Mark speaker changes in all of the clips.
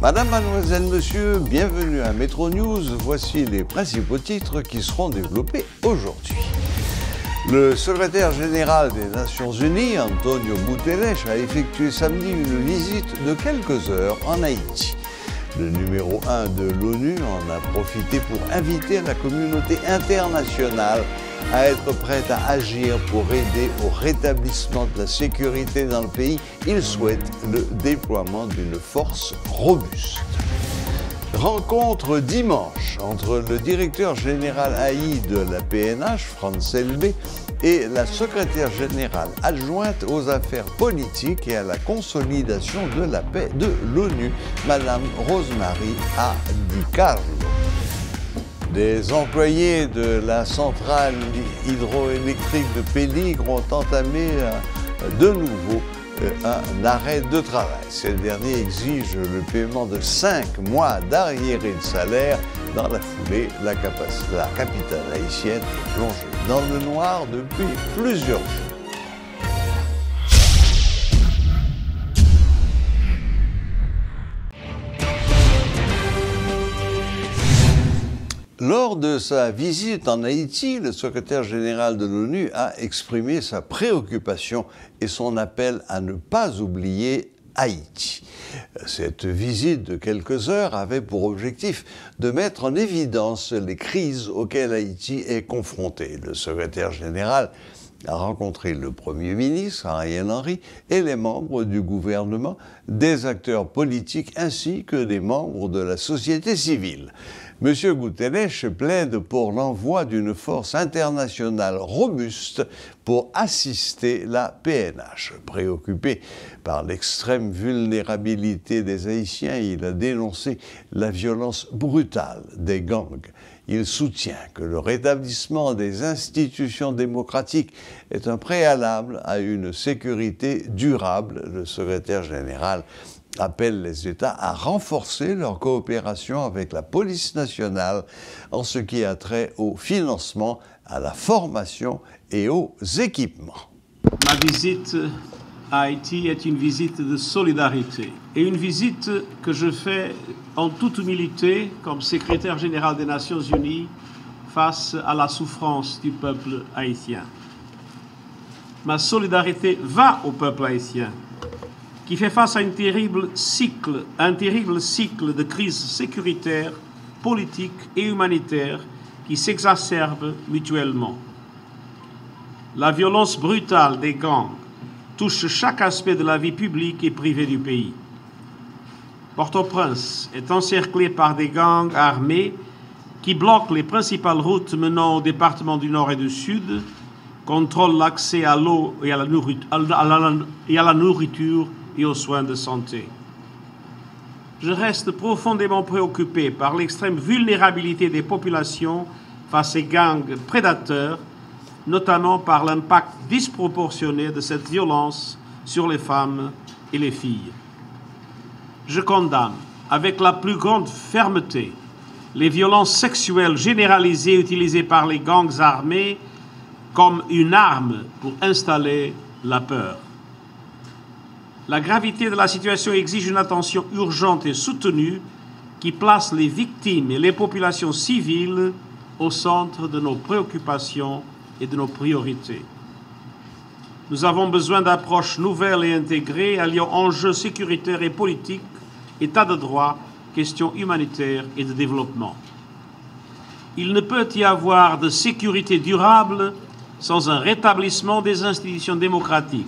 Speaker 1: Madame, mademoiselle, monsieur, bienvenue à Métro News. Voici les principaux titres qui seront développés aujourd'hui. Le secrétaire général des Nations Unies, Antonio Guterres, a effectué samedi une visite de quelques heures en Haïti. Le numéro 1 de l'ONU en a profité pour inviter la communauté internationale à être prête à agir pour aider au rétablissement de la sécurité dans le pays. Il souhaite le déploiement d'une force robuste. Rencontre dimanche entre le directeur général AI de la PNH, Franz Elbé, et la secrétaire générale adjointe aux affaires politiques et à la consolidation de la paix de l'ONU, Madame Rosemary Di Carlo. Des employés de la centrale hydroélectrique de Péligre ont entamé de nouveau un arrêt de travail. Ces derniers exigent le paiement de 5 mois d'arriérés de salaire. Dans la foulée, la capitale haïtienne est plongée dans le noir depuis plusieurs jours. Lors de sa visite en Haïti, le secrétaire général de l'ONU a exprimé sa préoccupation et son appel à ne pas oublier Haïti. Cette visite de quelques heures avait pour objectif de mettre en évidence les crises auxquelles Haïti est confronté. Le secrétaire général a rencontré le Premier ministre, Ariel Henry, et les membres du gouvernement, des acteurs politiques ainsi que des membres de la société civile. M. Guterres plaide pour l'envoi d'une force internationale robuste pour assister la PNH. Préoccupé par l'extrême vulnérabilité des Haïtiens, il a dénoncé la violence brutale des gangs. Il soutient que le rétablissement des institutions démocratiques est un préalable à une sécurité durable. Le secrétaire général appelle les États à renforcer leur coopération avec la police nationale en ce qui a trait au financement, à la formation et aux équipements.
Speaker 2: Ma visite à Haïti est une visite de solidarité et une visite que je fais en toute humilité comme secrétaire général des Nations Unies face à la souffrance du peuple haïtien. Ma solidarité va au peuple haïtien qui fait face à un terrible cycle de crise sécuritaire, politique et humanitaire qui s'exacerbent mutuellement. La violence brutale des gangs touche chaque aspect de la vie publique et privée du pays. Port-au-Prince est encerclé par des gangs armés qui bloquent les principales routes menant aux départements du Nord et du Sud, contrôlent l'accès à l'eau et à la nourriture et aux soins de santé. Je reste profondément préoccupé par l'extrême vulnérabilité des populations face à ces gangs prédateurs, notamment par l'impact disproportionné de cette violence sur les femmes et les filles. Je condamne avec la plus grande fermeté les violences sexuelles généralisées utilisées par les gangs armés comme une arme pour installer la peur. La gravité de la situation exige une attention urgente et soutenue qui place les victimes et les populations civiles au centre de nos préoccupations et de nos priorités. Nous avons besoin d'approches nouvelles et intégrées alliant enjeux sécuritaires et politiques, état de droit, questions humanitaires et de développement. Il ne peut y avoir de sécurité durable sans un rétablissement des institutions démocratiques.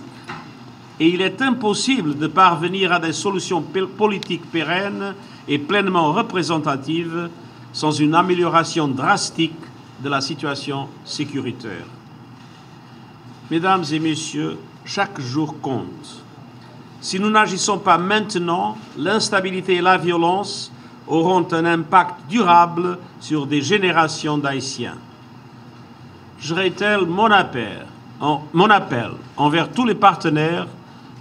Speaker 2: Et il est impossible de parvenir à des solutions politiques pérennes et pleinement représentatives sans une amélioration drastique de la situation sécuritaire. Mesdames et messieurs, chaque jour compte. Si nous n'agissons pas maintenant, l'instabilité et la violence auront un impact durable sur des générations d'Haïtiens. Je réitère mon appel envers tous les partenaires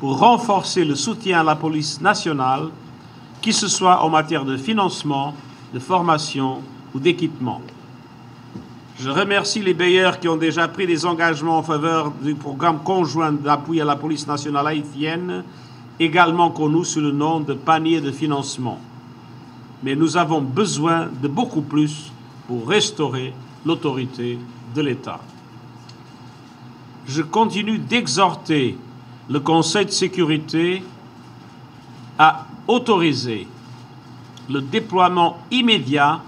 Speaker 2: pour renforcer le soutien à la police nationale, qu'il ce soit en matière de financement, de formation ou d'équipement. Je remercie les bailleurs qui ont déjà pris des engagements en faveur du programme conjoint d'appui à la police nationale haïtienne, également connu sous le nom de panier de financement. mais nous avons besoin de beaucoup plus pour restaurer l'autorité de l'État. Je continue d'exhorter le Conseil de sécurité à autoriser le déploiement immédiat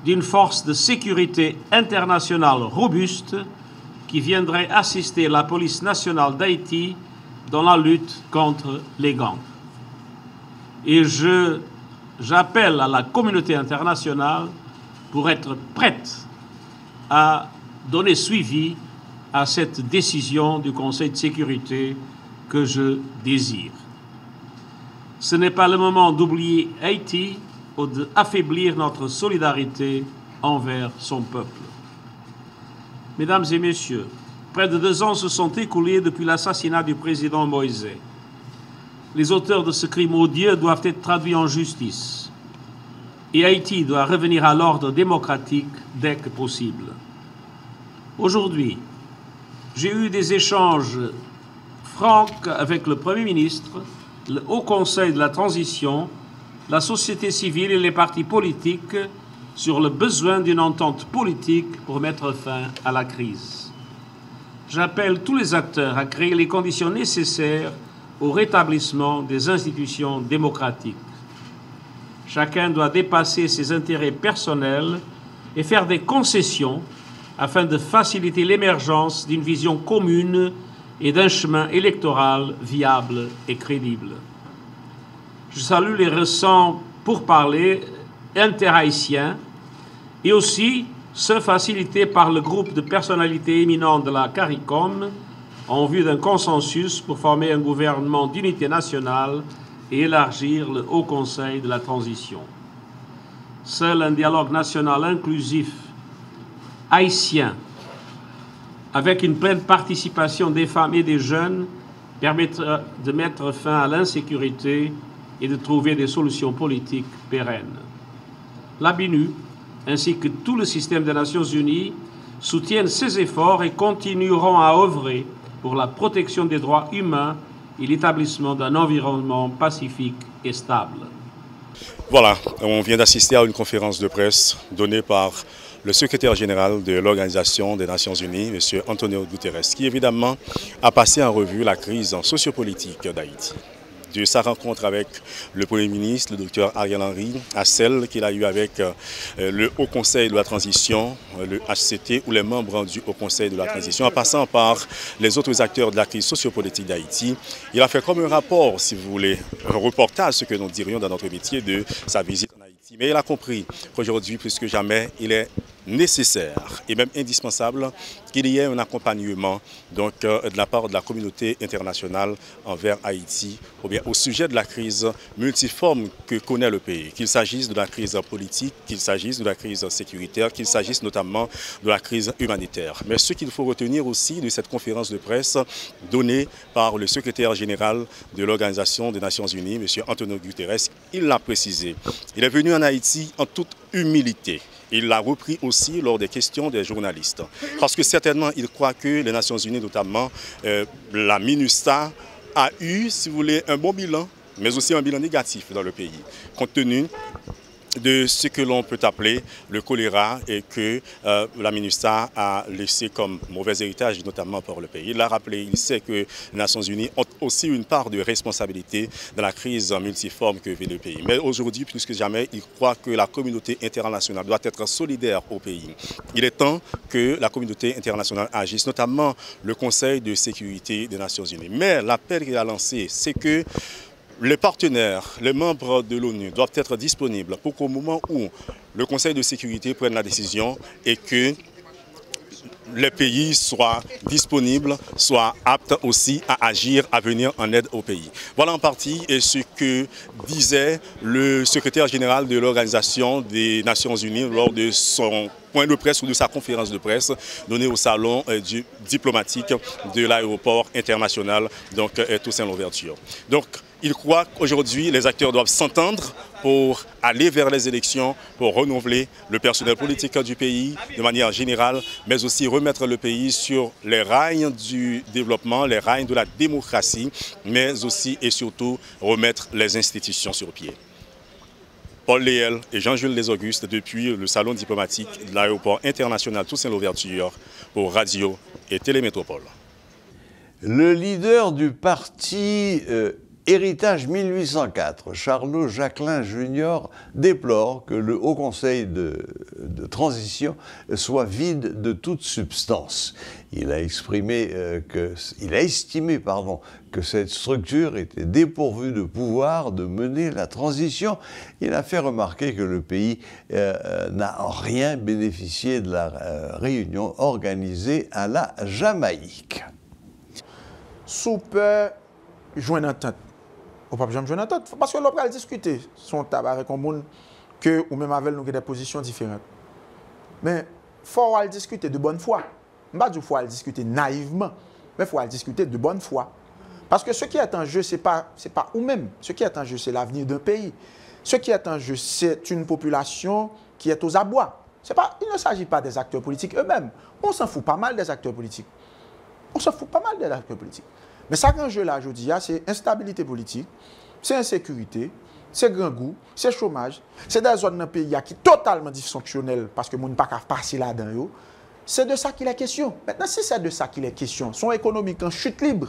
Speaker 2: d'une force de sécurité internationale robuste qui viendrait assister la police nationale d'Haïti dans la lutte contre les gangs. Et j'appelle à la communauté internationale pour être prête à donner suivi à cette décision du Conseil de sécurité que je désire. Ce n'est pas le moment d'oublier Haïti ou d'affaiblir notre solidarité envers son peuple. Mesdames et messieurs, près de 2 ans se sont écoulés depuis l'assassinat du président Moïse. Les auteurs de ce crime odieux doivent être traduits en justice. Et Haïti doit revenir à l'ordre démocratique dès que possible. Aujourd'hui, j'ai eu des échanges francs avec le Premier ministre, le Haut Conseil de la Transition, la société civile et les partis politiques sur le besoin d'une entente politique pour mettre fin à la crise. J'appelle tous les acteurs à créer les conditions nécessaires au rétablissement des institutions démocratiques. Chacun doit dépasser ses intérêts personnels et faire des concessions afin de faciliter l'émergence d'une vision commune et d'un chemin électoral viable et crédible. Je salue les récents pourparlers interhaïtiens et aussi ceux facilités par le groupe de personnalités éminentes de la CARICOM en vue d'un consensus pour former un gouvernement d'unité nationale et élargir le Haut Conseil de la Transition. Seul un dialogue national inclusif haïtien, avec une pleine participation des femmes et des jeunes, permettra de mettre fin à l'insécurité et de trouver des solutions politiques pérennes. La BINU, ainsi que tout le système des Nations Unies, soutiennent ces efforts et continueront à œuvrer pour la protection des droits humains et l'établissement d'un environnement pacifique et stable.
Speaker 3: Voilà, on vient d'assister à une conférence de presse donnée par le secrétaire général de l'Organisation des Nations Unies, M. Antonio Guterres, qui évidemment a passé en revue la crise sociopolitique d'Haïti. De sa rencontre avec le Premier ministre, le Dr Ariel Henry, à celle qu'il a eue avec le Haut Conseil de la Transition, le HCT, ou les membres du Haut Conseil de la Transition, en passant par les autres acteurs de la crise sociopolitique d'Haïti. Il a fait comme un rapport, si vous voulez, un reportage, ce que nous dirions dans notre métier, de sa visite en Haïti. Mais il a compris qu'aujourd'hui, plus que jamais, il est nécessaire et même indispensable qu'il y ait un accompagnement donc, de la part de la communauté internationale envers Haïti ou bien au sujet de la crise multiforme que connaît le pays, qu'il s'agisse de la crise politique, qu'il s'agisse de la crise sécuritaire, qu'il s'agisse notamment de la crise humanitaire. Mais ce qu'il faut retenir aussi de cette conférence de presse donnée par le secrétaire général de l'Organisation des Nations Unies, M. Antonio Guterres, il l'a précisé. Il est venu en Haïti en toute humilité. Il l'a repris aussi lors des questions des journalistes. Parce que certainement, il croit que les Nations Unies, notamment la MINUSTAH, a eu, si vous voulez, un bon bilan, mais aussi un bilan négatif dans le pays, compte tenu de ce que l'on peut appeler le choléra et que la MINUSTAH a laissé comme mauvais héritage, notamment pour le pays. Il l'a rappelé, il sait que les Nations Unies ont aussi une part de responsabilité dans la crise multiforme que vit le pays. Mais aujourd'hui, plus que jamais, il croit que la communauté internationale doit être solidaire au pays. Il est temps que la communauté internationale agisse, notamment le Conseil de sécurité des Nations Unies. Mais l'appel qu'il a lancé, c'est que les partenaires, les membres de l'ONU doivent être disponibles pour qu'au moment où le Conseil de sécurité prenne la décision et que les pays soient disponibles, soient aptes aussi à agir, à venir en aide au pays. Voilà en partie ce que disait le secrétaire général de l'Organisation des Nations Unies lors de son point de presse ou de sa conférence de presse donnée au salon diplomatique de l'aéroport international, donc Toussaint-Louverture. Donc, il croit qu'aujourd'hui, les acteurs doivent s'entendre pour aller vers les élections, pour renouveler le personnel politique du pays de manière générale, mais aussi remettre le pays sur les rails du développement, les rails de la démocratie, mais aussi et surtout remettre les institutions sur pied. Paul Léel et Jean-Jules Les Augustes depuis le salon diplomatique de l'aéroport international Toussaint Louverture pour Radio et Télémétropole.
Speaker 1: Le leader du parti Héritage 1804, Charlot Jacquelin Junior, déplore que le Haut Conseil de transition soit vide de toute substance. Il a estimé que cette structure était dépourvue de pouvoir de mener la transition. Il a fait remarquer que le pays n'a en rien bénéficié de la réunion organisée à la Jamaïque.
Speaker 4: Sous peut joindre entente. Ou pas joindre entente. Parce que l'on va discuter son tabac avec un monde que ou même avec nous des positions différentes. Mais il faut discuter de bonne foi. Je ne dis pas qu'il faut discuter naïvement, mais il faut discuter de bonne foi. Parce que ce qui est en jeu, ce n'est pas nous-mêmes. Ce qui est en jeu, c'est l'avenir d'un pays. Ce qui est en jeu, c'est une population qui est aux abois. Il ne s'agit pas des acteurs politiques eux-mêmes. On s'en fout pas mal des acteurs politiques. On s'en fout pas mal des acteurs politiques. Mais ça, grand jeu là, je dis, c'est instabilité politique, c'est insécurité, c'est grand goût, c'est chômage, c'est des zones dans le pays qui sont totalement dysfonctionnelles parce que les gens ne peuvent pas passer là-dedans. C'est de ça qu'il est question. Maintenant, si c'est de ça qu'il est question, son économique en chute libre,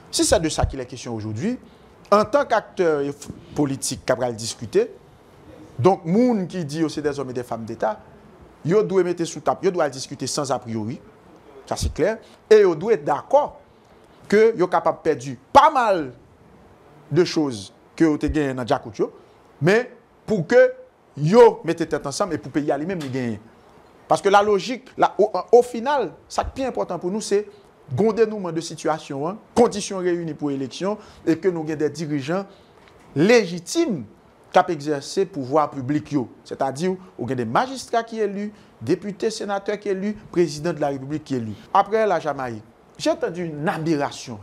Speaker 4: si c'est de ça qu'il est question aujourd'hui, en tant qu'acteur politique qui va discuter, donc, les gens qui disent que c'est des hommes et des femmes d'État, ils doivent mettre sous table, ils doivent discuter sans a priori, ça c'est clair, et ils doivent être d'accord que vous êtes capable de perdre pas mal de choses que vous avez gagnées dans Djakoutio, mais pour que vous mettez tête ensemble et pour payer à lui-même gagner. Parce que la logique, au final, ce qui est plus important pour nous, c'est un dénouement de situation, conditions réunies pour l'élection, et que nous ayons des dirigeants légitimes qui ont exercé le pouvoir public. C'est-à-dire, vous avez des magistrats qui sont élus, députés, sénateurs qui sont élus, président de la République qui est élu. Après la Jamaïque, j'ai entendu une aberration.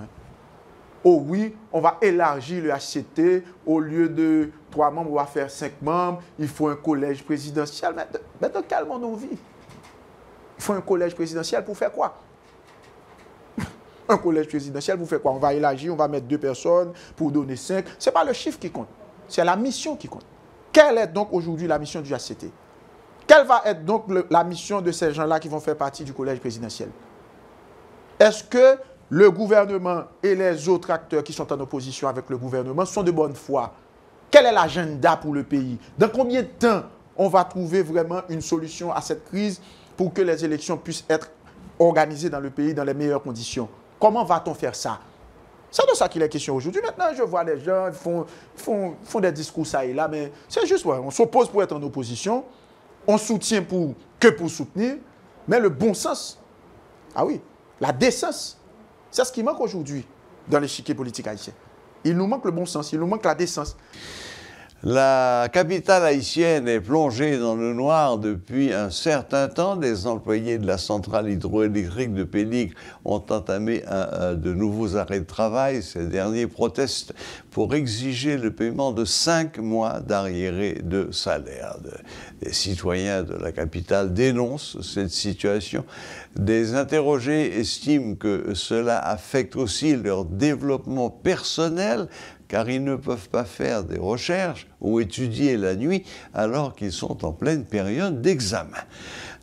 Speaker 4: Oh oui, on va élargir le HCT, au lieu de 3 membres, on va faire 5 membres, il faut un collège présidentiel. Mais dans quel monde on vit? Il faut un collège présidentiel pour faire quoi? Un collège présidentiel pour faire quoi? On va élargir, on va mettre 2 personnes pour donner 5. Ce n'est pas le chiffre qui compte, c'est la mission qui compte. Quelle est donc aujourd'hui la mission du HCT? Quelle va être donc la mission de ces gens-là qui vont faire partie du collège présidentiel? Est-ce que le gouvernement et les autres acteurs qui sont en opposition avec le gouvernement sont de bonne foi? Quel est l'agenda pour le pays? Dans combien de temps on va trouver vraiment une solution à cette crise pour que les élections puissent être organisées dans le pays dans les meilleures conditions? Comment va-t-on faire ça? C'est de ça qu'il est question aujourd'hui. Maintenant, je vois les gens font des discours ça et là, mais c'est juste, ouais, on s'oppose pour être en opposition, on soutient pour soutenir, mais le bon sens, ah oui, la décence, c'est ce qui manque aujourd'hui dans l'échiquier politique haïtien. Il nous manque le bon sens, il nous manque la décence.
Speaker 1: La capitale haïtienne est plongée dans le noir depuis un certain temps. Des employés de la centrale hydroélectrique de Péligre ont entamé de nouveaux arrêts de travail. Ces derniers protestent pour exiger le paiement de 5 mois d'arriérés de salaire. Les citoyens de la capitale dénoncent cette situation. Des interrogés estiment que cela affecte aussi leur développement personnel, car ils ne peuvent pas faire des recherches ou étudier la nuit alors qu'ils sont en pleine période d'examen.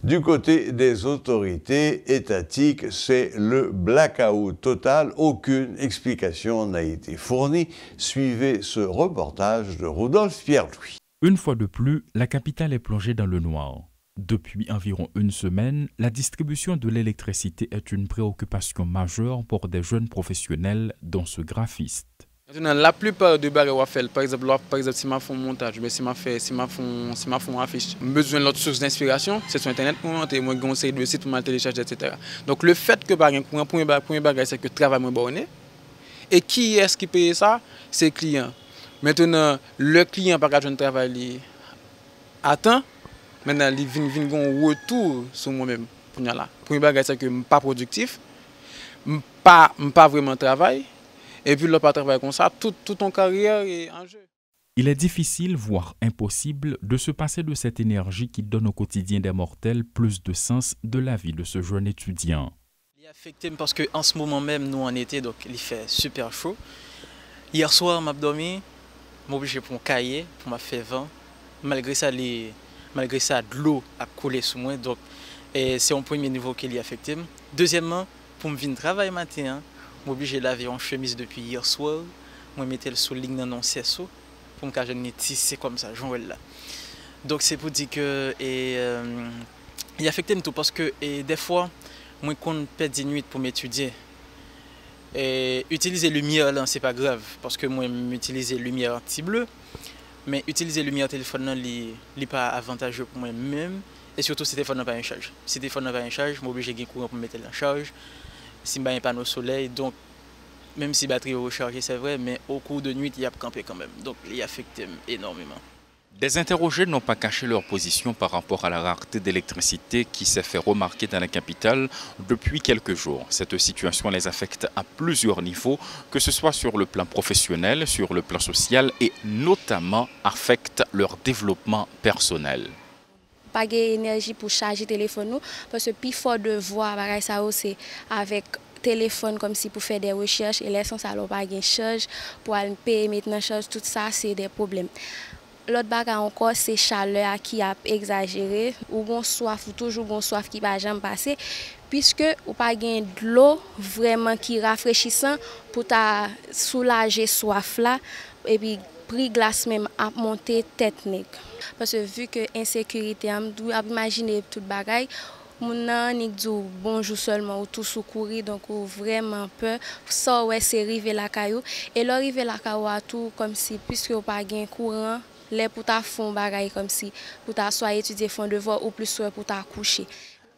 Speaker 1: Du côté des autorités étatiques, c'est le blackout total. Aucune explication n'a été fournie. Suivez ce reportage de Rodolphe Pierre-Louis.
Speaker 5: Une fois de plus, la capitale est plongée dans le noir. Depuis environ une semaine, la distribution de l'électricité est une préoccupation majeure pour des jeunes professionnels, dont ce graphiste.
Speaker 6: La plupart des bagages qu'on fait, par exemple, si je fais un montage, si je fais une affiche, j'ai besoin de l'autre source d'inspiration, c'est sur Internet pour monter, moi j'ai un série de sites pour me télécharger, etc. Donc le fait que par exemple, pour un premier bagage, c'est que le travail est bonné. Et qui est-ce qui paye ça? C'est le client. Maintenant, le client par exemple, travail attend, maintenant il vient un retour sur moi-même. Le premier bagage, c'est que je ne suis pas productif, je ne suis pas vraiment travail. Et puis, le pas travailler comme ça, toute ton carrière est en jeu.
Speaker 5: Il est difficile, voire impossible, de se passer de cette énergie qui donne au quotidien des mortels plus de sens de la vie de ce jeune étudiant.
Speaker 7: Il est affecté parce qu'en ce moment même, nous en été, donc il fait super chaud. Hier soir, je dormi, je suis obligé pour mon cahier, pour ma faire vent. malgré ça, de l'eau a coulé sous moi. Donc, c'est un premier niveau qui est affecté. Deuxièmement, pour me venir travailler matin, je suis obligé de laver en chemise depuis hier soir. Je mettais le souligne dans mon cerceau pour me cacher tissé comme ça, j'en là. Donc, c'est pour dire que il affecte tout parce que des fois, moi, quand je perds 10 nuits pour m'étudier, utiliser lumière là, c'est pas grave parce que moi, j'utilise lumière anti-bleu. Mais utiliser lumière téléphone n'est pas avantageux pour moi-même. Et surtout, si le téléphone n'a pas un charge. Si le téléphone n'a pas un charge, je suis obligé de courant pour mettre en charge. Si je n'ai pas un panneau soleil, donc même si la batterie est rechargée, c'est vrai, mais au cours de nuit, il y a campé quand même. Donc, il affecte énormément.
Speaker 5: Des interrogés n'ont pas caché leur position par rapport à la rareté d'électricité qui s'est fait remarquer dans la capitale depuis quelques jours. Cette situation les affecte à plusieurs niveaux, que ce soit sur le plan professionnel, sur le plan social et notamment affecte leur développement personnel.
Speaker 8: Pas d'énergie pour charger le téléphone parce que plus fort de voix, ça c'est avec téléphone comme si pour faire des recherches et l'essence alors pas de charge pour aller payer maintenant charge, tout ça c'est des problèmes. L'autre bagage encore, c'est chaleur qui a exagéré, ou gon soif, ou toujours gon soif qui va jamais passer, puisque ou pas gain de l'eau vraiment qui rafraîchissant pour ta soulager soif là, et puis prix glace même à monter tête nèg. Parce que vu que insécurité, on doit imaginer tout bagage. Mon nan dit bonjour seulement ou tout secourir donc ou vraiment peur ça ouais c'est river la caillou et l'arriver la caillou à tout comme si puisque ou pas gain courant les pour ta fond bagaille comme si pour ta soit étudier fond devoir ou plus soit pour ta coucher.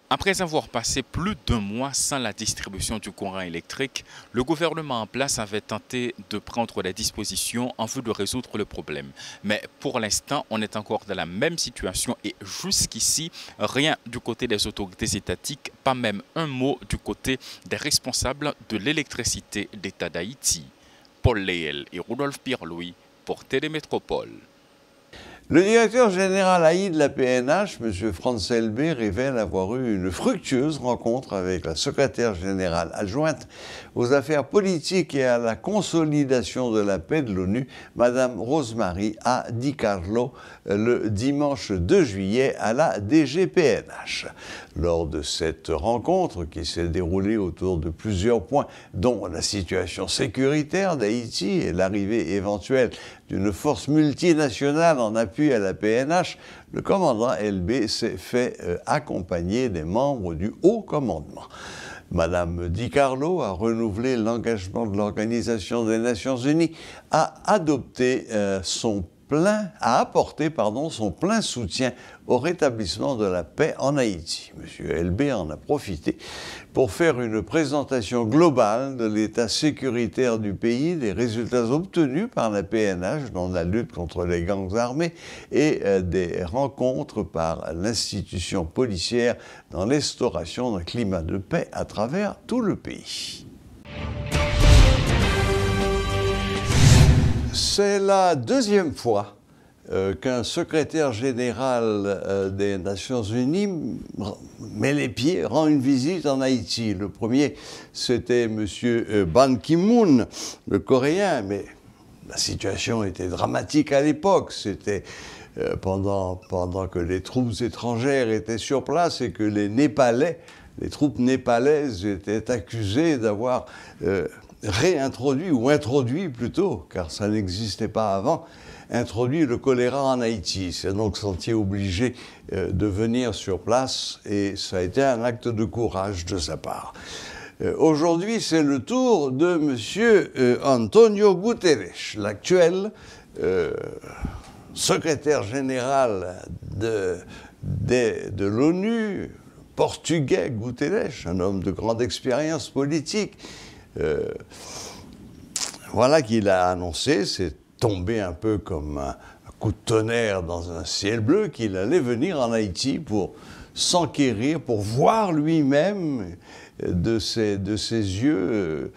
Speaker 5: Après avoir passé plus d'1 mois sans la distribution du courant électrique, le gouvernement en place avait tenté de prendre des dispositions en vue de résoudre le problème. Mais pour l'instant, on est encore dans la même situation et jusqu'ici, rien du côté des autorités étatiques, pas même un mot du côté des responsables de l'électricité d'État d'Haïti. Paul Léel et Rodolphe Pierre-Louis pour Télémétropole.
Speaker 1: Le directeur général AI de la PNH, M. Franz Elbé, révèle avoir eu une fructueuse rencontre avec la secrétaire générale adjointe aux affaires politiques et à la consolidation de la paix de l'ONU, Mme Rosemary A. Di Carlo, le dimanche 2 juillet à la DGPNH. Lors de cette rencontre, qui s'est déroulée autour de plusieurs points, dont la situation sécuritaire d'Haïti et l'arrivée éventuelle d'une force multinationale en appui à la PNH, le commandant LB s'est fait accompagner des membres du haut commandement. Madame Di Carlo a renouvelé l'engagement de l'Organisation des Nations Unies à apporter son plein soutien au rétablissement de la paix en Haïti. M. LB en a profité pour faire une présentation globale de l'état sécuritaire du pays, des résultats obtenus par la PNH dans la lutte contre les gangs armés et des rencontres par l'institution policière dans l'instauration d'un climat de paix à travers tout le pays. C'est la deuxième fois qu'un secrétaire général des Nations Unies met les pieds, rend une visite en Haïti. Le premier, c'était M. Ban Ki-moon, le Coréen, mais la situation était dramatique à l'époque. C'était pendant que les troupes étrangères étaient sur place et que les troupes népalaises étaient accusées d'avoir réintroduit, ou introduit plutôt, car ça n'existait pas avant, introduit le choléra en Haïti. C'est donc senti obligé de venir sur place et ça a été un acte de courage de sa part. Aujourd'hui, c'est le tour de M. Antonio Guterres, l'actuel secrétaire général de l'ONU, portugais Guterres, un homme de grande expérience politique. Voilà qu'il a annoncé, c'est tombé un peu comme un coup de tonnerre dans un ciel bleu, qu'il allait venir en Haïti pour s'enquérir, pour voir lui-même de ses yeux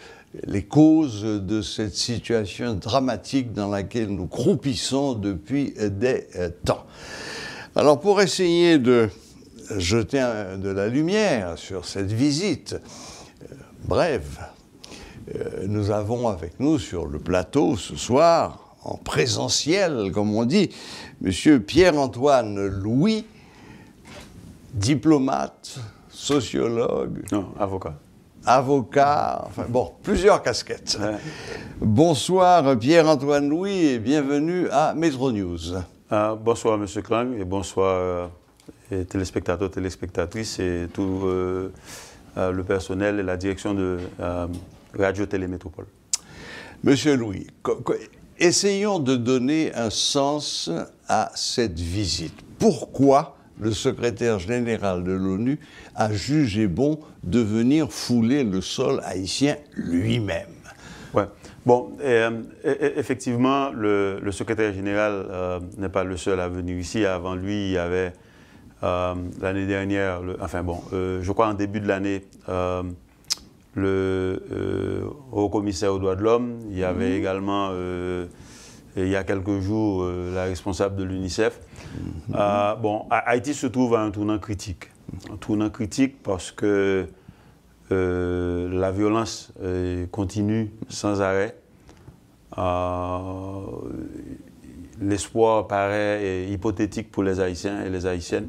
Speaker 1: les causes de cette situation dramatique dans laquelle nous croupissons depuis des temps. Alors pour essayer de jeter de la lumière sur cette visite brève, nous avons avec nous sur le plateau ce soir en présentiel, comme on dit, M. Pierre-Antoine Louis, diplomate, sociologue.
Speaker 9: Non, avocat.
Speaker 1: Avocat, enfin bon, plusieurs casquettes. Ouais. Bonsoir Pierre-Antoine Louis et bienvenue à Metro News.
Speaker 9: Bonsoir M. Klang et bonsoir téléspectateurs, téléspectatrices et tout le personnel et la direction de Radio Télé Métropole.
Speaker 1: Monsieur Louis, essayons de donner un sens à cette visite. Pourquoi le secrétaire général de l'ONU a jugé bon de venir fouler le sol haïtien lui-même?
Speaker 9: Ouais. Bon, effectivement, le secrétaire général n'est pas le seul à venir ici. Avant lui, il y avait l'année dernière, je crois en début de l'année, le haut-commissaire aux droits de l'homme. Il y avait également, il y a quelques jours, la responsable de l'UNICEF. Haïti se trouve à un tournant critique. Un tournant critique parce que la violence continue sans arrêt. L'espoir paraît hypothétique pour les Haïtiens et les Haïtiennes.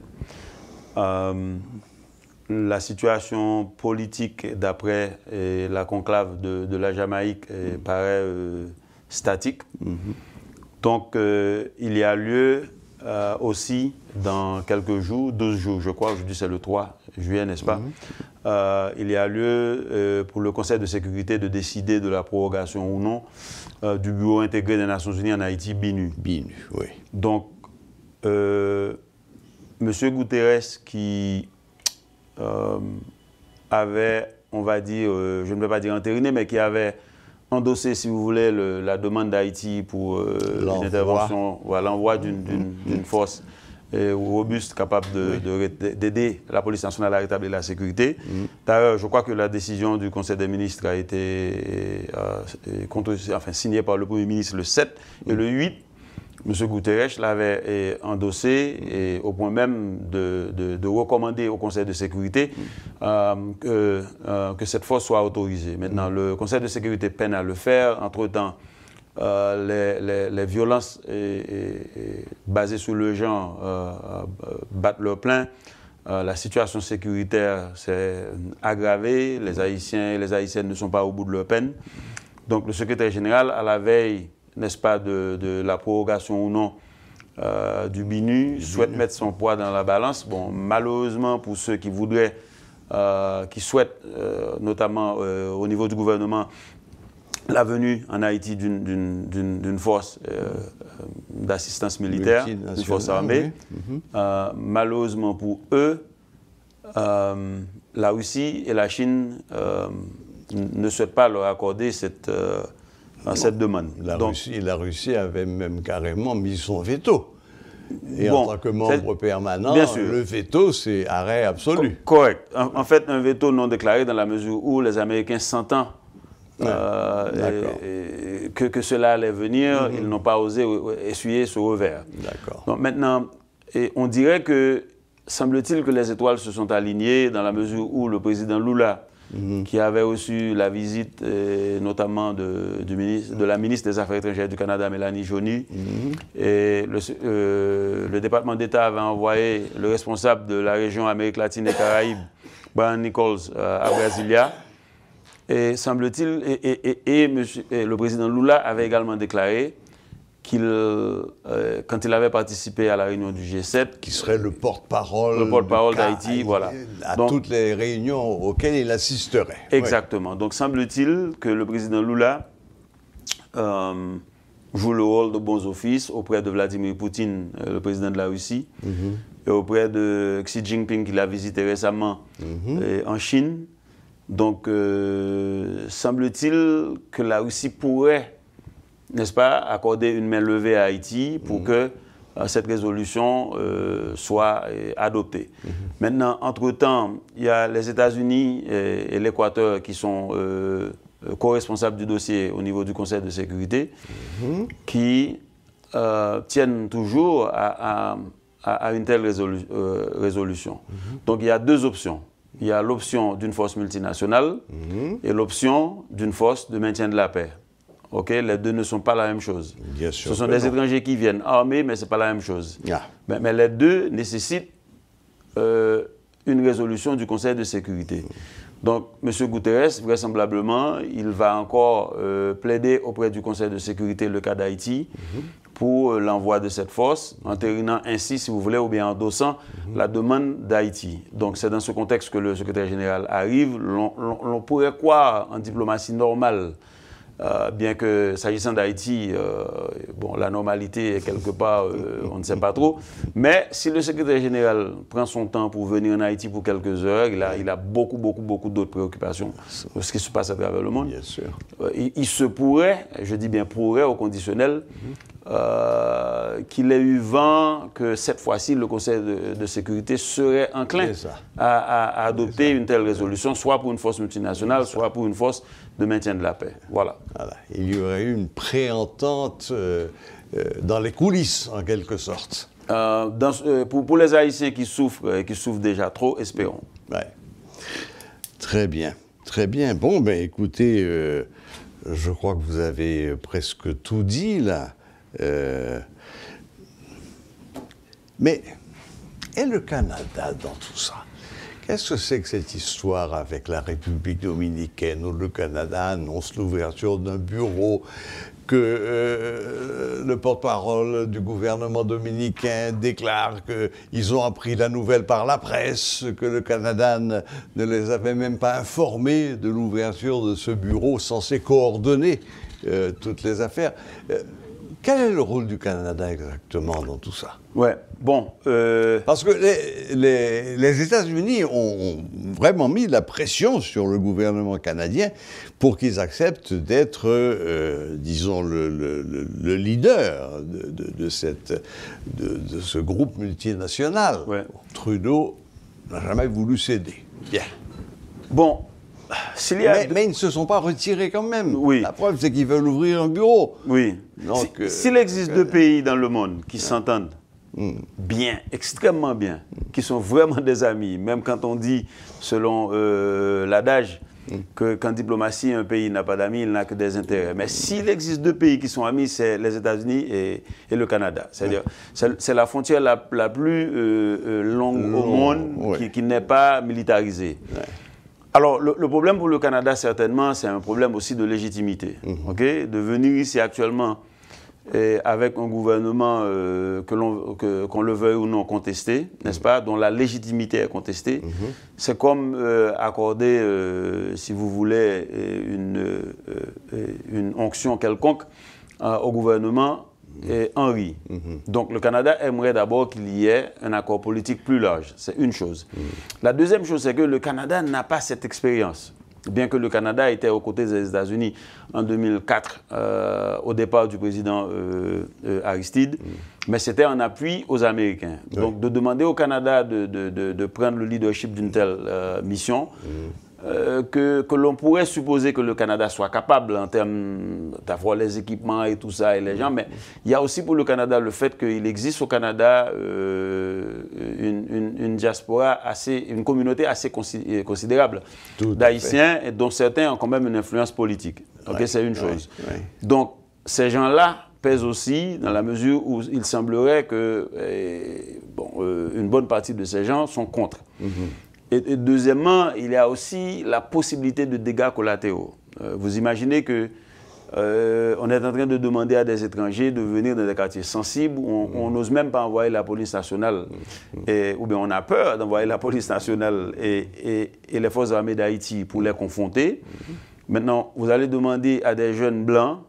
Speaker 9: La situation politique d'après la conclave de la Jamaïque paraît statique. Donc il y a lieu aussi dans quelques jours, 12 jours je crois, aujourd'hui c'est le 3 juillet, n'est-ce pas? Il y a lieu pour le Conseil de sécurité de décider de la prorogation ou non du Bureau intégré des Nations Unies en Haïti, BINU.
Speaker 1: BINU, oui.
Speaker 9: Donc, M. Guterres qui avait, on va dire, je ne vais pas dire entériné, mais qui avait endossé, si vous voulez, la demande d'Haïti pour une intervention, l'envoi d'une force robuste, capable d'aider la police nationale à rétablir la sécurité. D'ailleurs, je crois que la décision du Conseil des ministres a été signée par le Premier ministre le 7 et le 8. M. Guterres l'avait endossé au point même de recommander au Conseil de sécurité que cette force soit autorisée. Maintenant, le Conseil de sécurité peine à le faire. Entre-temps, les violences basées sur le genre battent leur plein. La situation sécuritaire s'est aggravée. Les Haïtiens et les Haïtiennes ne sont pas au bout de leur peine. Donc le secrétaire général, à la veille, n'est-ce pas, de la prorogation ou non du BINU, souhaite mettre son poids dans la balance. Bon, malheureusement, pour ceux qui voudraient, qui souhaitent, notamment au niveau du gouvernement, la venue en Haïti d'une force d'assistance militaire, d'une force armée. Malheureusement pour eux, la Russie et la Chine ne souhaitent pas leur accorder cette demande.
Speaker 1: La Russie avait même carrément mis son veto. Et en tant que membre permanent, le veto, c'est arrêt absolu.
Speaker 9: Correct. En fait, un veto non déclaré dans la mesure où les Américains sentant que cela allait venir, ils n'ont pas osé essuyer ce revers. Donc maintenant, on dirait que, semble-t-il que les étoiles se sont alignées dans la mesure où le président Lula, qui avait reçu la visite notamment de la ministre des Affaires étrangères du Canada, Mélanie Joly, et le département d'État avait envoyé le responsable de la région Amérique latine et Caraïbes, Brian Nichols, à Brasilia. Et semble-t-il, le président Lula avait également déclaré qu'il, quand il avait participé à la réunion du G7,
Speaker 1: qui serait le porte-parole
Speaker 9: d'Haïti, voilà.
Speaker 1: À toutes les réunions auxquelles il assisterait.
Speaker 9: Exactement. Donc semble-t-il que le président Lula joue le rôle de bons offices auprès de Vladimir Poutine, le président de la Russie, et auprès de Xi Jinping, qu'il a visité récemment en Chine. Donc, semble-t-il que la Russie pourrait, n'est-ce pas, accorder une main levée à Haïti pour que cette résolution soit adoptée. Maintenant, entre-temps, il y a les États-Unis et l'Équateur qui sont co-responsables du dossier au niveau du Conseil de sécurité, qui tiennent toujours à une telle résolution. Donc, il y a deux options. Il y a l'option d'une force multinationale et l'option d'une force de maintien de la paix. ok? Les deux ne sont pas la même chose.
Speaker 1: Bien sûr.
Speaker 9: Ce sont des étrangers qui viennent armés, mais ce n'est pas la même chose.
Speaker 1: Ah.
Speaker 9: Mais les deux nécessitent une résolution du Conseil de sécurité. Donc, M. Guterres, vraisemblablement, il va encore plaider auprès du Conseil de sécurité le cas d'Haïti pour l'envoi de cette force, entérinant ainsi, si vous voulez, ou bien endossant la demande d'Haïti. Donc, c'est dans ce contexte que le secrétaire général arrive. L'on pourrait croire en diplomatie normale, bien que s'agissant d'Haïti, bon, la normalité est quelque part, on ne sait pas trop. Mais si le secrétaire général prend son temps pour venir en Haïti pour quelques heures, il a beaucoup d'autres préoccupations de ce qui se passe à travers le monde.
Speaker 1: Bien sûr.
Speaker 9: Il se pourrait, je dis bien pourrait au conditionnel, qu'il ait eu vent que cette fois-ci, le Conseil de sécurité serait enclin à adopter une telle résolution, soit pour une force multinationale, soit pour une force de maintien de la paix. Voilà.
Speaker 1: Il y aurait eu une préentente dans les coulisses, en quelque sorte.
Speaker 9: Pour les Haïtiens qui souffrent déjà trop, espérons.
Speaker 1: Ouais. Très bien, très bien. Bon, ben écoutez, je crois que vous avez presque tout dit, là. Mais, et le Canada dans tout ça? Qu'est-ce que c'est que cette histoire avec la République dominicaine où le Canada annonce l'ouverture d'un bureau, que le porte-parole du gouvernement dominicain déclare qu'ils ont appris la nouvelle par la presse, que le Canada ne les avait même pas informés de l'ouverture de ce bureau censé coordonner toutes les affaires. Quel est le rôle du Canada exactement dans tout ça?
Speaker 9: Ouais, bon.
Speaker 1: Parce que les États-Unis ont vraiment mis la pression sur le gouvernement canadien pour qu'ils acceptent d'être, disons, le leader de ce groupe multinational.
Speaker 9: Ouais.
Speaker 1: Trudeau n'a jamais voulu céder. Bien.
Speaker 9: Bon.
Speaker 1: Mais ils ne se sont pas retirés quand même.
Speaker 9: Oui.
Speaker 1: La preuve, c'est qu'ils veulent ouvrir un bureau.
Speaker 9: Oui.
Speaker 1: Donc,
Speaker 9: s'il existe deux pays dans le monde qui s'entendent bien, extrêmement bien, qui sont vraiment des amis, même quand on dit, selon l'adage, qu'en diplomatie, un pays n'a pas d'amis, il n'a que des intérêts. Mais s'il existe deux pays qui sont amis, c'est les États-Unis et le Canada. C'est-à-dire, c'est la frontière la plus longue au monde qui n'est pas militarisée. Ouais. Alors, le problème pour le Canada, certainement, c'est un problème aussi de légitimité. Okay? De venir ici actuellement avec un gouvernement qu'on le veuille ou non contesté, n'est-ce pas, dont la légitimité est contestée, c'est comme accorder, si vous voulez, une onction quelconque au gouvernement Henry. Donc le Canada aimerait d'abord qu'il y ait un accord politique plus large. C'est une chose. La deuxième chose, c'est que le Canada n'a pas cette expérience. Bien que le Canada était aux côtés des États-Unis en 2004, au départ du président Aristide, mais c'était en appui aux Américains. Donc de demander au Canada de prendre le leadership d'une telle mission, que l'on pourrait supposer que le Canada soit capable en termes d'avoir les équipements et tout ça et les gens, mais il y a aussi pour le Canada le fait qu'il existe au Canada une diaspora une communauté assez considérable d'Haïtiens, dont certains ont quand même une influence politique. Okay, c'est une chose. Donc ces gens-là pèsent aussi dans la mesure où il semblerait que une bonne partie de ces gens sont contre. Et deuxièmement, il y a aussi la possibilité de dégâts collatéraux. Vous imaginez que on est en train de demander à des étrangers de venir dans des quartiers sensibles où on n'ose même pas envoyer la police nationale, ou bien on a peur d'envoyer la police nationale et les forces armées d'Haïti pour les confronter. Maintenant, vous allez demander à des jeunes blancs,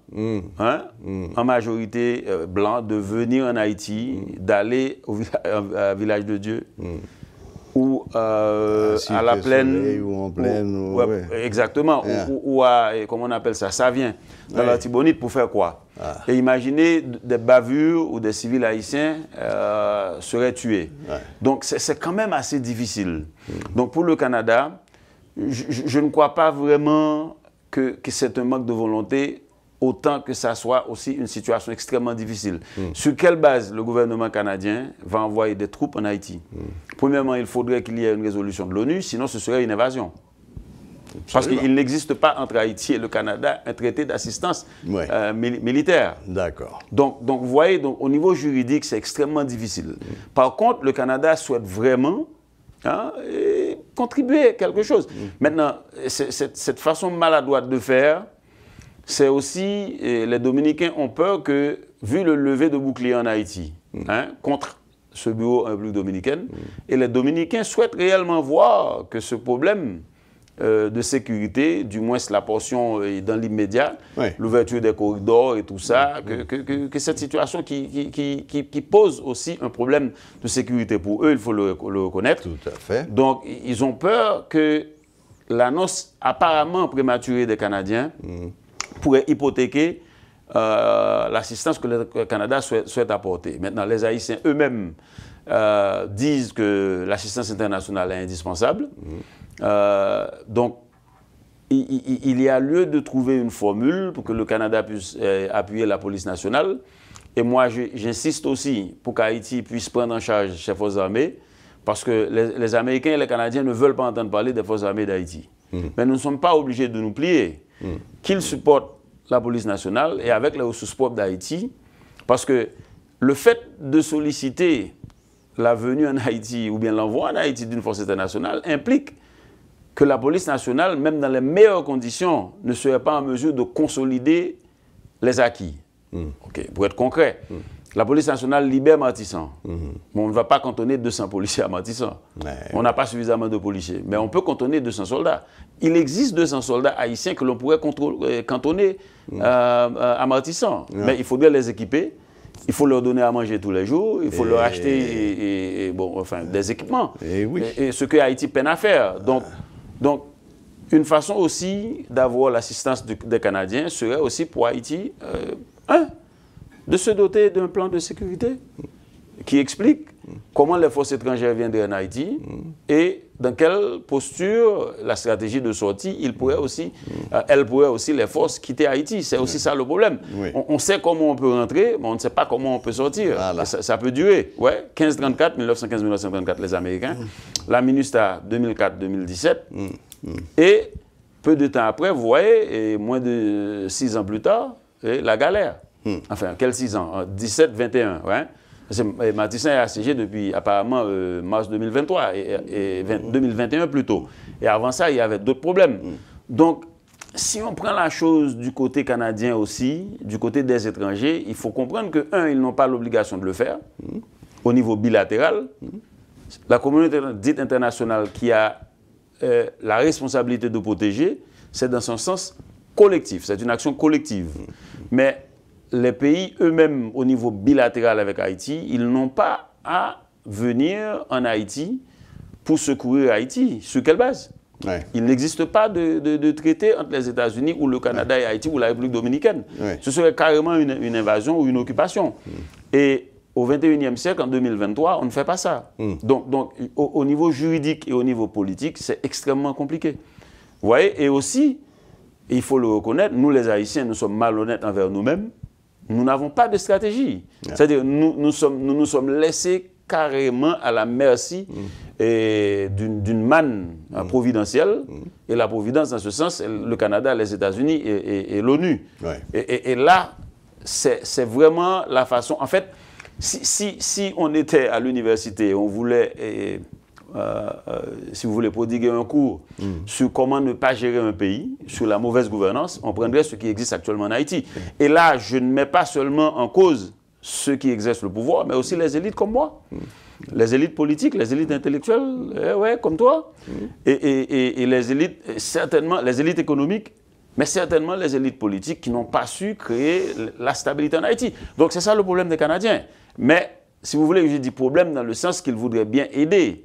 Speaker 9: en majorité blancs, de venir en Haïti, d'aller au village de Dieu. Ou à la plaine,
Speaker 1: ou en plaine,
Speaker 9: exactement, ou à, comment on appelle ça, ça vient dans l'Artibonite pour faire quoi? Et imaginez des bavures où des civils haïtiens seraient tués. Donc c'est quand même assez difficile. Donc pour le Canada, je ne crois pas vraiment que c'est un manque de volonté, autant que ça soit aussi une situation extrêmement difficile. Sur quelle base le gouvernement canadien va envoyer des troupes en Haïti? Premièrement, il faudrait qu'il y ait une résolution de l'ONU, sinon ce serait une invasion. Parce qu'il n'existe pas entre Haïti et le Canada un traité d'assistance militaire.
Speaker 1: D'accord.
Speaker 9: Donc, vous voyez, donc, au niveau juridique, c'est extrêmement difficile. Par contre, le Canada souhaite vraiment contribuer à quelque chose. Maintenant, cette façon maladroite de faire, c'est aussi, les Dominicains ont peur que, vu le lever de bouclier en Haïti, contre ce bureau République dominicaine, et les Dominicains souhaitent réellement voir que ce problème de sécurité, du moins la portion dans l'immédiat, l'ouverture des corridors et tout ça, que cette situation qui pose aussi un problème de sécurité pour eux, il faut le reconnaître.
Speaker 1: Tout à fait.
Speaker 9: Donc, ils ont peur que l'annonce apparemment prématurée des Canadiens pourrait hypothéquer l'assistance que le Canada souhaite apporter. Maintenant, les Haïtiens eux-mêmes disent que l'assistance internationale est indispensable. Donc, il y a lieu de trouver une formule pour que le Canada puisse appuyer la police nationale. Et moi, j'insiste aussi pour qu'Haïti puisse prendre en charge ses forces armées, parce que les Américains et les Canadiens ne veulent pas entendre parler des forces armées d'Haïti. Mais nous ne sommes pas obligés de nous plier. Qu'ils supportent la police nationale et avec les ressources propres d'Haïti, parce que le fait de solliciter la venue en Haïti ou bien l'envoi en Haïti d'une force internationale implique que la police nationale, même dans les meilleures conditions, ne serait pas en mesure de consolider les acquis. Pour être concret, la police nationale libère Martissan. On ne va pas cantonner 200 policiers à Martissan. On n'a pas suffisamment de policiers. Mais on peut cantonner 200 soldats. Il existe 200 soldats haïtiens que l'on pourrait cantonner à Martissan. Mais il faudrait les équiper. Il faut leur donner à manger tous les jours. Il faut leur acheter des équipements. Et ce que Haïti peine à faire. Donc, une façon aussi d'avoir l'assistance des Canadiens serait aussi pour Haïti, de se doter d'un plan de sécurité qui explique comment les forces étrangères viendraient en Haïti et dans quelle posture la stratégie de sortie, elle pourrait aussi, les forces quitter Haïti. C'est aussi ça le problème. On sait comment on peut rentrer, mais on ne sait pas comment on peut sortir. Ça peut durer. 1934, 1934, les Américains. La MINUSTAH, 2004-2017. Et peu de temps après, vous voyez, et moins de 6 ans plus tard, la galère. Enfin, quels 6 ans? 17-21, Martissan est assiégé depuis apparemment mars 2023, et 2021 plutôt. Et avant ça, il y avait d'autres problèmes. Donc, si on prend la chose du côté canadien aussi, du côté des étrangers, il faut comprendre que, ils n'ont pas l'obligation de le faire, au niveau bilatéral. La communauté dite internationale qui a la responsabilité de protéger, c'est dans son sens collectif, c'est une action collective. Mais les pays eux-mêmes, au niveau bilatéral avec Haïti, ils n'ont pas à venir en Haïti pour secourir Haïti. Sur quelle base? Il n'existe pas de traité entre les États-Unis ou le Canada et Haïti ou la République dominicaine. Ce serait carrément une invasion ou une occupation. Et au XXIe siècle, en 2023, on ne fait pas ça. Donc au niveau juridique et au niveau politique, c'est extrêmement compliqué. Vous voyez? Et aussi, il faut le reconnaître, nous les Haïtiens, nous sommes malhonnêtes envers nous-mêmes. Nous n'avons pas de stratégie. C'est-à-dire nous nous sommes laissés carrément à la merci d'une manne providentielle. Et la providence, dans ce sens, le Canada, les États-Unis et l'ONU. Et là, c'est vraiment la façon... En fait, si on était à l'université, on voulait... si vous voulez prodiguer un cours sur comment ne pas gérer un pays, sur la mauvaise gouvernance, on prendrait ce qui existe actuellement en Haïti. Et là, je ne mets pas seulement en cause ceux qui exercent le pouvoir, mais aussi les élites comme moi. Les élites politiques, les élites intellectuelles, comme toi. Et les élites, certainement, les élites économiques, mais certainement les élites politiques qui n'ont pas su créer la stabilité en Haïti. Donc c'est ça le problème des Canadiens. Mais, si vous voulez, je dis problème dans le sens qu'ils voudraient bien aider.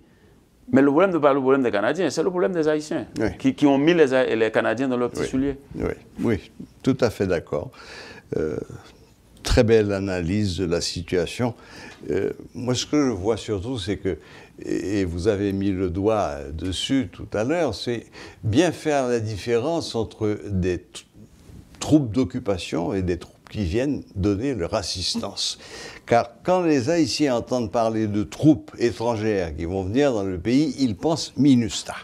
Speaker 9: Mais le problème n'est pas le problème des Canadiens, c'est le problème des Haïtiens, qui ont mis les Canadiens dans leur petit soulier.
Speaker 1: Oui, tout à fait d'accord. Très belle analyse de la situation. Moi, ce que je vois surtout, c'est que, et vous avez mis le doigt dessus tout à l'heure, c'est bien faire la différence entre des troupes d'occupation et des troupes qui viennent donner leur assistance. Car quand les Haïtiens entendent parler de troupes étrangères qui vont venir dans le pays, ils pensent MINUSTAH.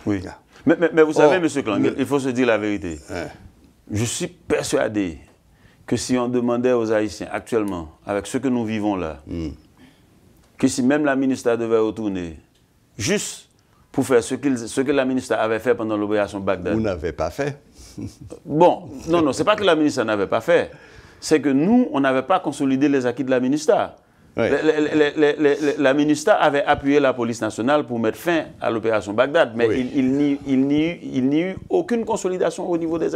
Speaker 9: Oui. Mais vous savez, M. Klangel, il faut se dire la vérité. Je suis persuadé que si on demandait aux Haïtiens actuellement, avec ce que nous vivons là, que si même la ministre devait retourner, juste pour faire ce que la ministre avait fait pendant l'opération Bagdad.
Speaker 1: Vous n'avez pas fait.
Speaker 9: Bon, non, c'est pas que la ministre n'avait pas fait. C'est que nous, on n'avait pas consolidé les acquis de la ministère. Oui. La ministère avait appuyé la police nationale pour mettre fin à l'opération Bagdad, mais oui. il n'y eut aucune consolidation au niveau de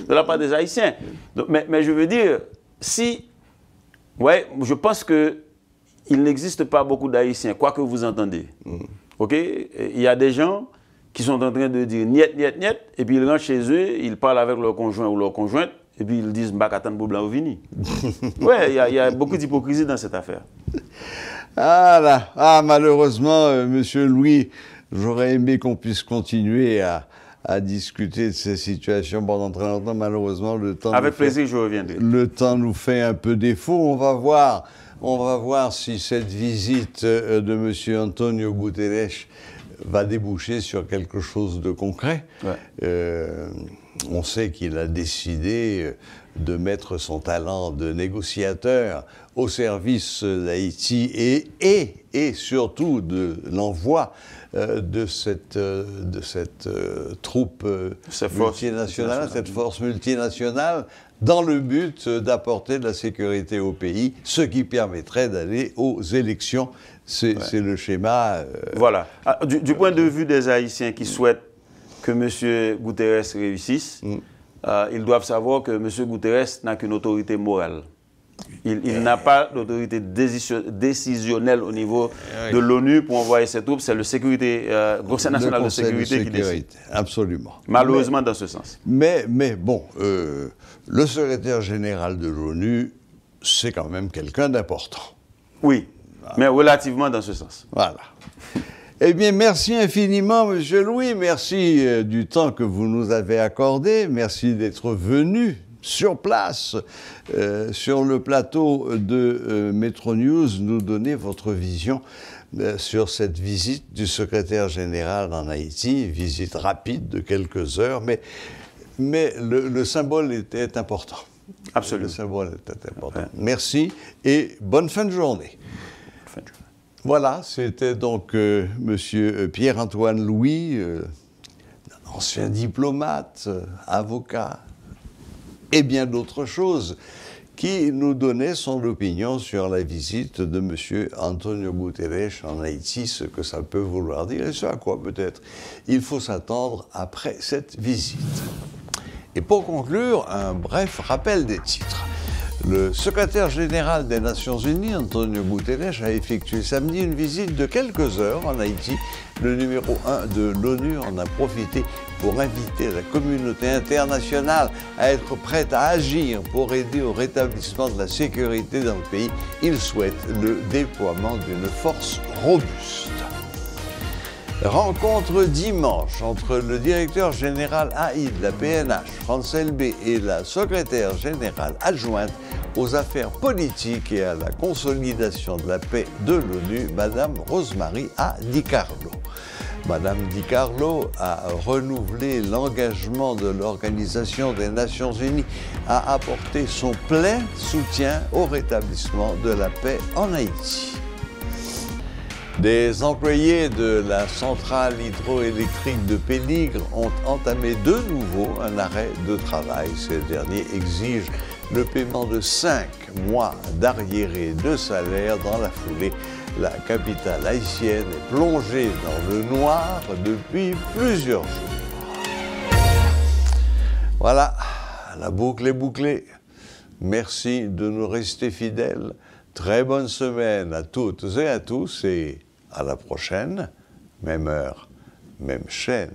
Speaker 9: la part des Haïtiens. Donc, mais je veux dire, je pense qu'il n'existe pas beaucoup d'Haïtiens, quoi que vous entendez. Ok, il y a des gens qui sont en train de dire niet, niet, niet, et puis ils rentrent chez eux, ils parlent avec leur conjoint ou leur conjointe, et puis ils disent Mbakatan Boublan ou Vini. Ouais, il y a beaucoup d'hypocrisie dans cette affaire.
Speaker 1: Malheureusement, Monsieur Louis, j'aurais aimé qu'on puisse continuer à discuter de ces situations pendant très longtemps. Malheureusement, le temps.
Speaker 9: Avec plaisir, je reviendrai.
Speaker 1: Le temps nous fait un peu défaut. On va voir si cette visite de Monsieur Antonio Guterres va déboucher sur quelque chose de concret. Ouais. On sait qu'il a décidé de mettre son talent de négociateur au service d'Haïti et surtout de l'envoi de cette troupe multinationale, cette force multinationale, dans le but d'apporter de la sécurité au pays, ce qui permettrait d'aller aux élections. C'est le schéma.
Speaker 9: Voilà. Du point de vue des Haïtiens qui souhaitent que M. Guterres réussisse, ils doivent savoir que M. Guterres n'a qu'une autorité morale. Il n'a pas d'autorité décisionnelle au niveau de l'ONU pour envoyer ses troupes. C'est le Conseil national de sécurité qui décide.
Speaker 1: Absolument.
Speaker 9: Malheureusement, dans ce sens.
Speaker 1: Mais bon, le secrétaire général de l'ONU, c'est quand même quelqu'un d'important.
Speaker 9: Oui, mais relativement dans ce sens.
Speaker 1: Voilà. Eh bien, merci infiniment, Monsieur Louis. Merci du temps que vous nous avez accordé. Merci d'être venu sur place, sur le plateau de Metro News, nous donner votre vision sur cette visite du secrétaire général en Haïti, visite rapide de quelques heures, mais le symbole était important.
Speaker 9: Absolument.
Speaker 1: Le symbole était important. Ouais. Merci et bonne fin de journée. Voilà, c'était donc Monsieur Pierre-Antoine Louis, ancien diplomate, avocat, et bien d'autres choses, qui nous donnait son opinion sur la visite de M. Antonio Guterres en Haïti, ce que ça peut vouloir dire, et ce à quoi peut-être il faut s'attendre après cette visite. Et pour conclure, un bref rappel des titres. Le secrétaire général des Nations Unies, Antonio Guterres, a effectué samedi une visite de quelques heures en Haïti. Le numéro 1 de l'ONU en a profité pour inviter la communauté internationale à être prête à agir pour aider au rétablissement de la sécurité dans le pays. Il souhaite le déploiement d'une force robuste. Rencontre dimanche entre le directeur général AI de la PNH, France LB, et la secrétaire générale adjointe aux affaires politiques et à la consolidation de la paix de l'ONU, Madame Rosemary A. Di Carlo. Madame Di Carlo a renouvelé l'engagement de l'Organisation des Nations Unies à apporter son plein soutien au rétablissement de la paix en Haïti. Des employés de la centrale hydroélectrique de Péligre ont entamé de nouveau un arrêt de travail. Ces derniers exigent le paiement de 5 mois d'arriérés de salaire dans la foulée. La capitale haïtienne est plongée dans le noir depuis plusieurs jours. Voilà, la boucle est bouclée. Merci de nous rester fidèles. Très bonne semaine à toutes et à tous et à la prochaine, même heure, même chaîne.